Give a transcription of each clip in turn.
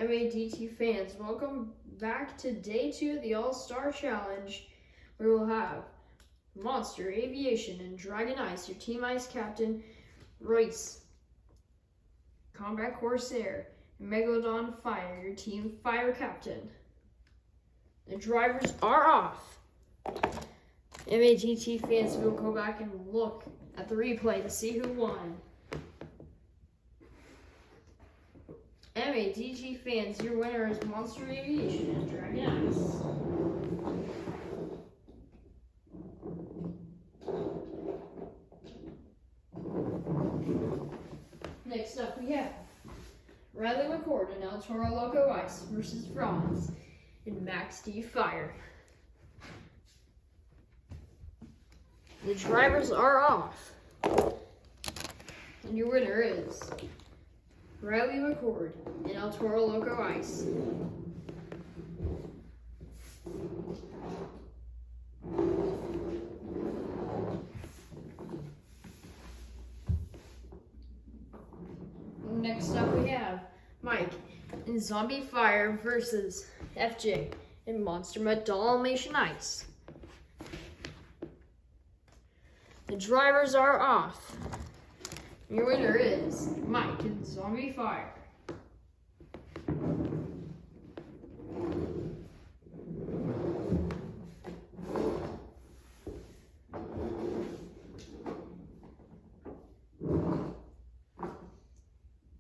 MADT fans, welcome back to day 2 of the All-Star Challenge. We will have Monster Aviation and Dragon Ice, your Team Ice captain, Royce, Combat Corsair, and Megalodon Fire, your Team Fire captain. The drivers are off. MADT fans will go back and look at the replay to see who won. MADT fans, your winner is Monster Aviation and Dragon Ice. Next up we have Riley McCord and El Toro Loco Ice versus Franz in Max D Fire. The drivers are off. And your winner is Riley McCord and El Toro Loco Ice. Next up we have Mike in Zombie Fire versus FJ in Monster Mud Dalmatian Ice. The drivers are off. Your winner is Mike in Zombie Fire.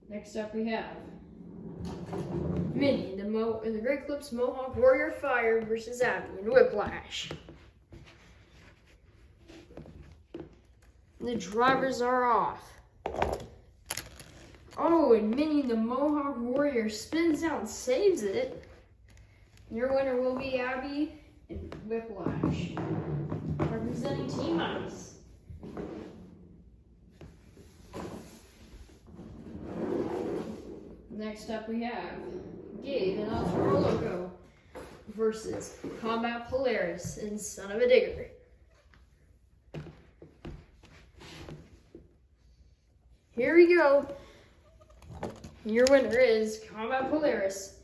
Next up we have Minnie in the Great Clips Mohawk Warrior Fire versus Abby in Whiplash. The drivers are off. Oh, and Minnie the Mohawk Warrior spins out and saves it. Your winner will be Abby in Whiplash, representing Team Ice. Next up we have Gabe and El Toro Loco versus Combat Polaris and Son of a Digger. Here we go. Your winner is Combat Polaris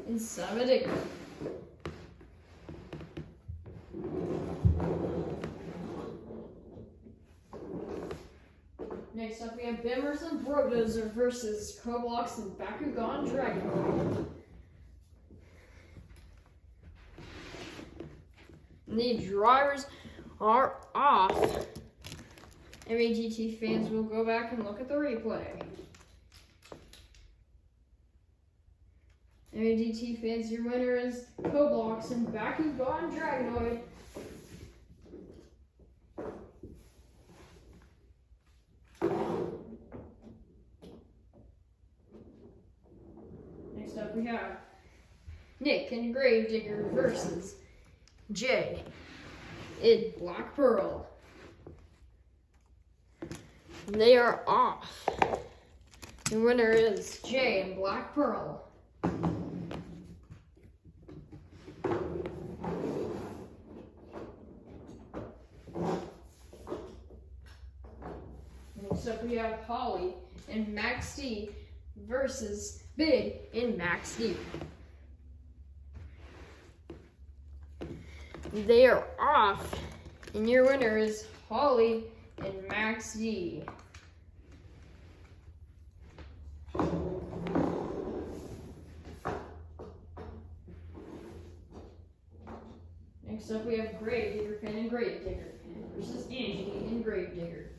and Son of a Digger. Next up we have Bimerson Brodozer versus Koblox and Bakugan Dragon. The drivers are off. MADT fans will go back and look at the replay. MADT fans, your winner is Koblox and Bakugan Dragonoid. Next up we have Nick and Gravedigger versus Jay in Black Pearl. They are off. The winner is Jay in Black Pearl. Next up we have Holly and Max D versus Big in Max D. They are off, and your winner is Holly and Max D. Next up we have Gravedigger Fan and Gravedigger versus Angie and Gravedigger.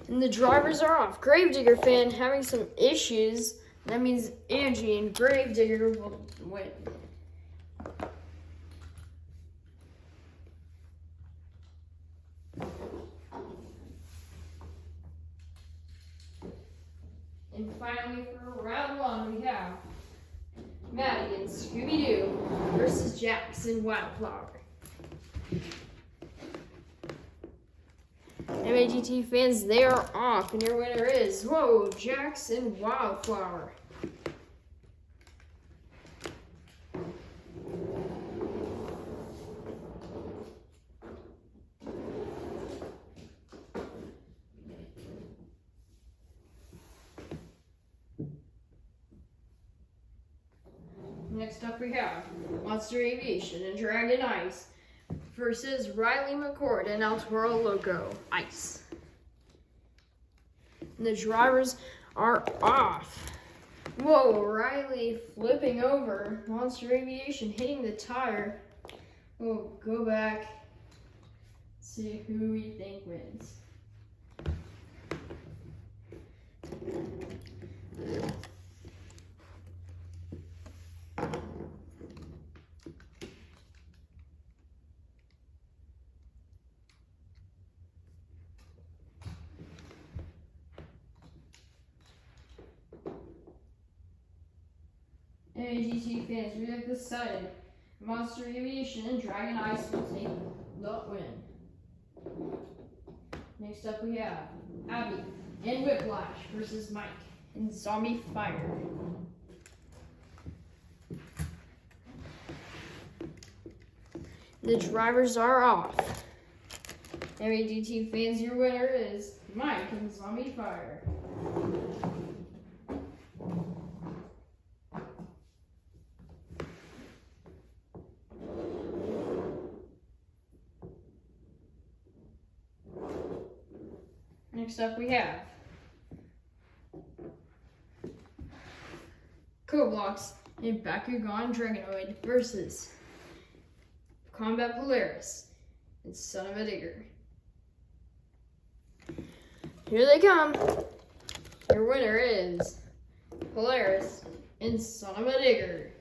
And the drivers are off. Gravedigger Fan having some issues. That means Angie and Gravedigger will win. And finally, for round 1, we have Maddie and Scooby-Doo versus Jax and Wildflower. MADT fans, they are off, and your winner is, Jax and Wildflower. Next up we have Monster Aviation and Dragon Ice versus Riley McCord and El Toro Loco Ice. And the drivers are off. Whoa, Riley flipping over. Monster Aviation hitting the tire. We'll go back, see who we think wins. AGT fans, we have decided Monster Aviation and Dragon Ice will take the win. Next up we have Abby and Whiplash versus Mike and Zombie Fire. The drivers are off. AGT fans, your winner is Mike and Zombie Fire. Next up we have Koblox and Bakugan Dragonoid versus Combat Polaris and Son of a Digger. Here they come. Your winner is Polaris and Son of a Digger.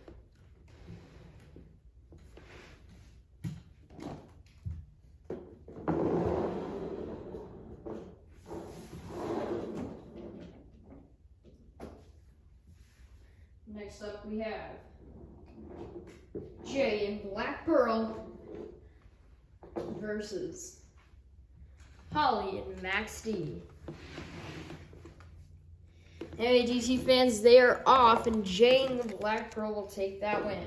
Next up we have Jay and Black Pearl versus Holly and Max D. AGT fans, they are off, and Jay and the Black Pearl will take that win.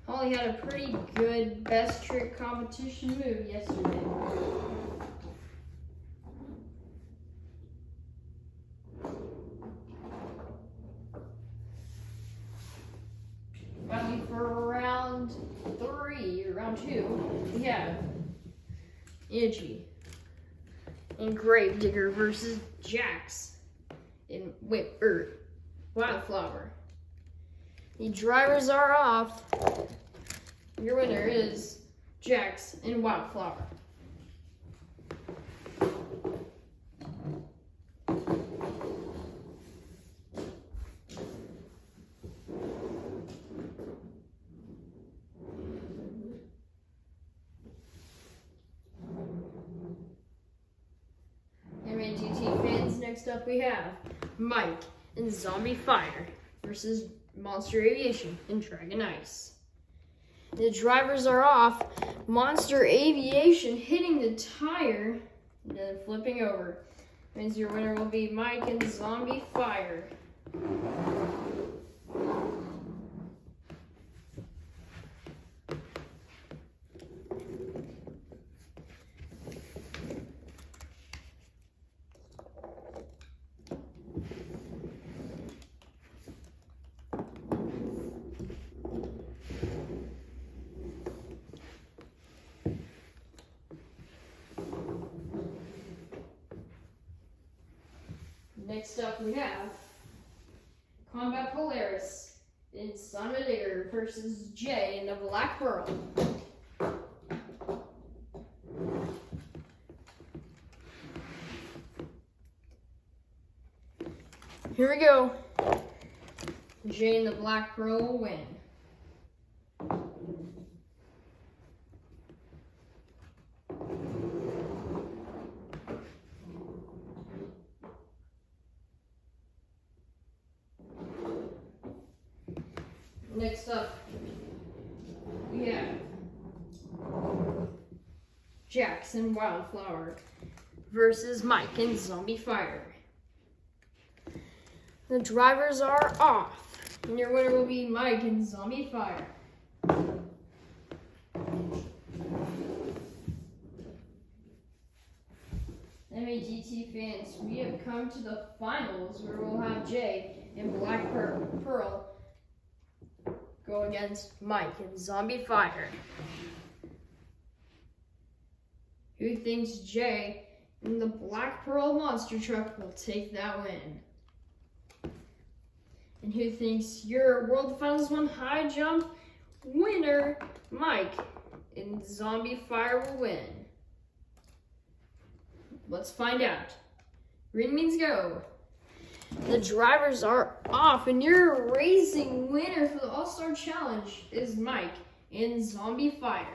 Holly had a pretty good best trick competition move yesterday. Finally, for round 2, we have Angie and Gravedigger versus Jax in Wildflower. The drivers are off. Your winner is Jax and Wildflower. MAGT fans, next up we have Mike and Zombie Fire versus Monster Aviation and Dragon Ice. The drivers are off. Monster Aviation hitting the tire and then flipping over. Means your winner will be Mike and Zombie Fire. Next up we have Combat Polaris and Son of a Digger versus Jay and the Black Pearl. Here we go. Jay and the Black Pearl will win. Next up, we have Jackson Wildflower versus Mike and Zombie Fire. The drivers are off, and your winner will be Mike and Zombie Fire. MAGT fans, we have come to the finals where we'll have Jay in Black Pearl go against Mike in Zombie Fire? Who thinks Jay in the Black Pearl monster truck will take that win? And who thinks your World Finals 1 high jump winner, Mike, in Zombie Fire will win? Let's find out. Green means go. The drivers are off, and your racing winner for the All-Star Challenge is Mike in Zombie Fire.